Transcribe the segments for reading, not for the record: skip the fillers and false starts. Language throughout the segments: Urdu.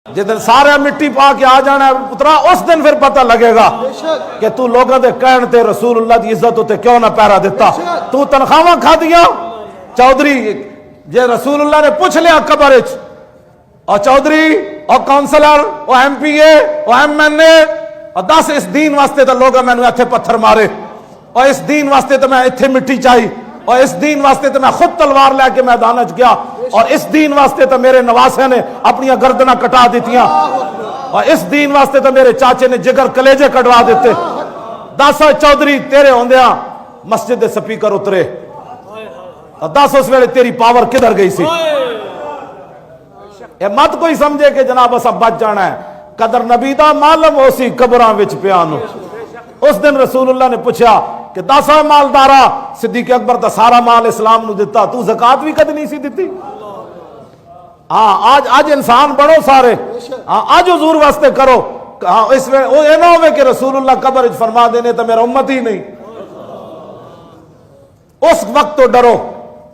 جس دن سارے مٹی پا کے آ جانا ہے پترا، اس دن پھر پتہ لگے گا کہ تو لوگوں دے کہن تے رسول اللہ دی عزت تے کیوں نہ پیرا دیتا۔ تو تنخواہ کھا دیا چودھری جے رسول اللہ نے پوچھ لیا قبر وچ، اور چودھری اور کونسلر اور ایم پی اے اور ایم این اے اور 10 اس دین واسطے تو لوگ میں ایتھے پتھر مارے، اور اس دین واسطے تو میں ایتھے مٹی چاہی، اور اس دین واسطے تو میں خود تلوار لے کے میدان وچ گیا، اور اس دین واسطے تو میرے نواسے نے اپنی گردناں کٹا دیتیاں، اور اس دین واسطے تو میرے چاچے نے جگر کلیجے کٹوا دیتے۔ 10 چودھری تیرے ہوندیاں مسجد دے سپیکر اترے، اور 10 اس ویلے تیری پاور کدھر گئی سی؟ اے مت کوئی سمجھے کہ جناب اسا بچ جانا ہے، قدر نبی دا معلوم ہو سی قبراں وچ پیانو۔ اس دن رسول اللہ نے پوچھا کہ 10 مالدارا صدیق اکبر دا سارا مال اسلام نو دیتا، تو زکات بھی کد نہیں سی دیتی؟ ہاں آج انسان بڑھو سارے، آج حضور واسطے کرو، اس میں اے نہ ہوئے کہ رسول اللہ قبر وچ فرما دینے تو میرا امت ہی نہیں۔ اس وقت تو ڈرو،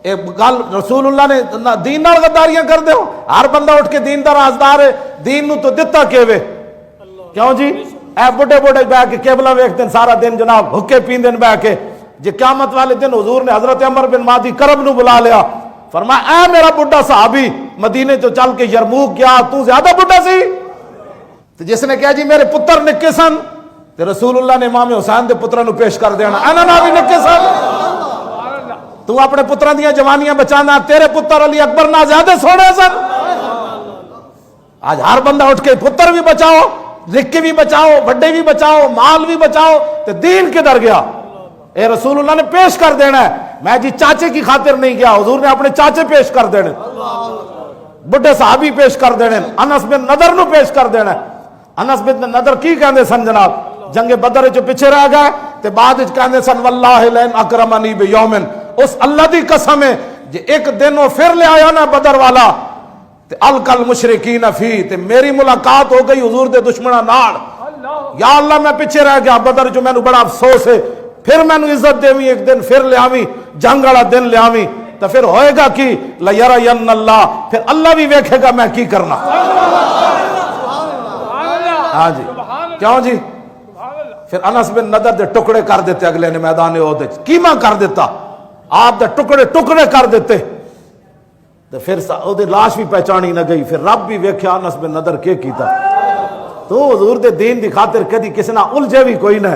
ایک گل رسول اللہ نے دین نال غداریاں کر دیو، ہر بندہ اٹھ کے دین دا رازدار ہے، دین نو تو دتا کیوے؟ کیوں جی؟ اے بڑے بڑے بہ کے قبلہ ویکھتے ہیں سارا دن جناب، حکے پیندے بہ کے، جی قیامت والے دن حضور نے حضرت عمر بن مادی کرب نو بلا لیا، فرمایا اے میرا بڑھا صحابی مدینے تو چل کے یرموک گیا، تو زیادہ بڑھا سی؟ تو جس نے کہا جی میرے پتر نکے سن، تو رسول اللہ نے امام حسین دے پتروں نو پیش کر دینا، اینا نا بھی نکے سن، تو اپنے پتروں دیاں جوانیاں بچانا، تیرے پتر علی اکبر نہ زیادہ سونے سن۔ آج ہر بندہ اٹھ کے پتر بھی بچاؤ، نکے بھی بچاؤ، بڑے بھی بچاؤ، مال بھی بچاؤ، تو دین کدھر گیا؟ اے رسول اللہ نے پیش کر دینا ہے، میں جی چاچے کی خاطر نہیں گیا، حضور نے اپنے چاچے پیش کر دینے، بڑے صحابی پیش کر دینے، انس بن نضر نو پیش کر دینا۔ انس بن نضر کی کہندے سن جناب؟ جنگ بدر جو پیچھے رہ گئے تے بعد وچ کہندے سن واللہ لئن اکرمنی بیومن، اس اللہ دی قسم ہے جے ایک دن وہ پھر لے آیا نا بدر والا تے الکل مشرکین فی، تے میری ملاقات ہو گئی حضور دے دشمناں نال، یا اللہ میں پیچھے رہ گیا بدر جو میں نو بڑا افسوس ہے، پھر میں نو عزت دیویں ایک دن پھر لے آویں، جنگ والا دن لے آویں، تو پھر ہوئے گا کی لیرین اللہ، پھر اللہ بھی ویکھے گا میں کی کرنا۔ ہاں جی کیوں جی؟ پھر انس بن نضر دے ٹکڑے کر دیتے اگلے نے میدان احد وچ، کیما کر دیتا؟ آپ دے ٹکڑے ٹکڑے کر دیتے، تو پھر او دی لاش بھی پہچانی نہ گئی، پھر رب بھی ویکھیا انس بن نضر کے کیتا۔ تو حضور دے دین دی خاطر کدی کسی نہ الجھے بھی کوئی نہ،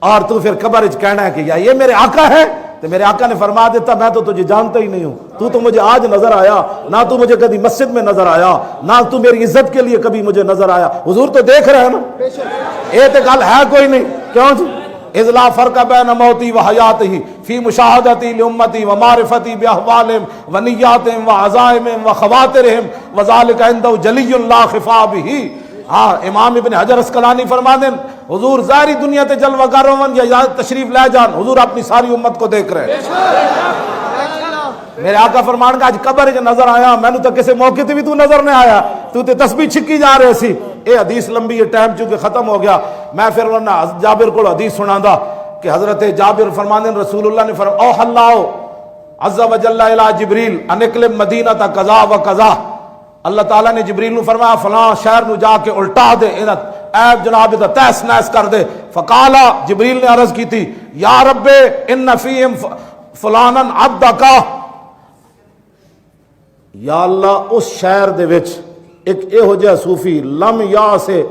اور تو پھر قبر وچ کہنا ہے کہ یا یہ میرے آقا ہے، تو میرے آقا نے فرما دیتا میں تو تجھے جانتا ہی نہیں ہوں، تو مجھے آج نظر آیا، نہ تو مجھے کبھی مسجد میں نظر آیا، نہ تو میری عزت کے لیے کبھی مجھے نظر آیا، حضور تو دیکھ رہے ہیں نا، یہ تو گل ہے کوئی نہیں۔ کیوں جی؟ اذ لا فرق بین موتی و حیاتی فی مشاہدتی لامتی و معرفتی باحوالہم و نیاتہم و عزائمہم و خواترہم وذالک عندہ جلی لا خفا بہ۔ ہاں امام ابن حجر اسقلانی فرما دیں حضور ظاہری دنیا تے جلوہ گر ہون یا تشریف لے جان، حضور اپنی ساری امت کو دیکھ رہے ہیں۔ میرے آقا فرمان کا آج قبر جو نظر آیا، میں نے تو کسی موقع تے بھی تو نظر نہیں آیا، تو تے تسبیح چھکی جا رہے سی۔ اے حدیث لمبی ہے، ٹائم چونکہ ختم ہو گیا، میں پھر ورنہ جابر کو حدیث سنا دا کہ حضرت جابر فرمانے رسول اللہ نے فرمایا اوح اللہ عز و جل الی جبریل ان اقلب مدینہ تا قضا و قضا، اللہ تعالیٰ نے جبریل نے فرمایا فلاں شہر نو جا کے الٹا دے، عیب جناب دا تیس نیس کر دے۔ فقالا جبریل نے عرض کی تھی یا رب ان فیہم فلانا عبدکا، یا اللہ اس شہر دے وچ ایک ایہو جہا صوفی لم یاسے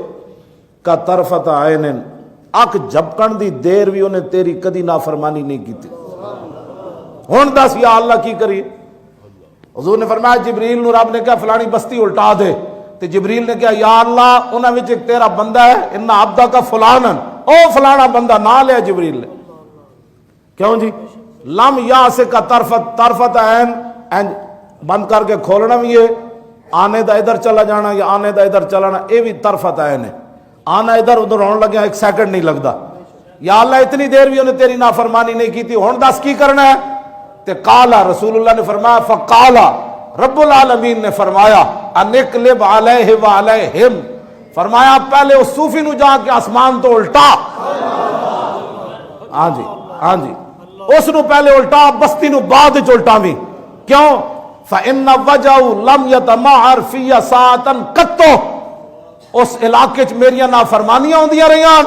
کا طرفت عین، اک جھپکن دی دیر بھی انہیں تیری کدی نافرمانی نہیں کی تھی، ہن دس یا اللہ کی کری؟ حضور نے فرمایا جبریل نو رب نے کہا فلانی بستی الٹا دے، تو جبریل نے کہا یا اللہ انہاں وچ ایک تیرا بندہ ہے ان عبدہ کا فلانن، او فلانا بندہ نہ لیا جبریل نے۔ کیوں جی؟ لم یاسے کا طرفت عین بند کر کے کھولنا بھی ہے، آنے دا ادھر چلا جانا یا آنے دا ادھر چلانا، اے بھی طرفت عین ہے، آنا ادھر ادھر ہونے لگیا ایک سیکنڈ نہیں لگتا۔ یا اللہ اتنی دیر بھی انہیں تیری نافرمانی نہیں کی تھی، ہن دس کی کرنا ہے؟ تے قالا رسول اللہ نے فرمایا فقالا رب العالمین نے فرمایا انقلب علیہ وعلیہم، فرمایا پہلے اس صوفی نو جا کے آسمان تو الٹا، ہاں جی ہاں جی اس نو پہلے الٹا، بستی نو بعد وچ الٹاویں۔ کیوں؟ فإن وجہو لم یتمعر فی ساعتا قط، اس علاقے چ میری نافرمانیاں ہوندیاں رہیاں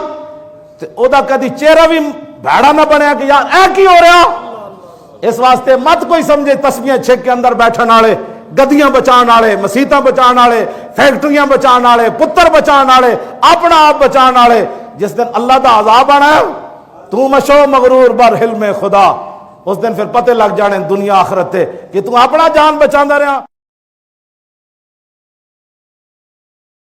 تے او دا کدی چہرہ بھی بھڑا نہ بنیا کہ یار اے کی ہو رہا. اس واسطے مت کوئی سمجھے تسبیحاں چھک کے اندر بیٹھن والے، گدیاں بچان والے، مسیتاں بچان والے، فیکٹریاں بچان والے، پتر بچان والے، اپنا آپ بچان والے، جس دن اللہ دا عذاب آنا ہے تو مشو مغرور بر حلم خدا، اس دن پھر پتہ لگ جانے دنیا آخرت تے کہ تو اپنا جان بچاندا رہا.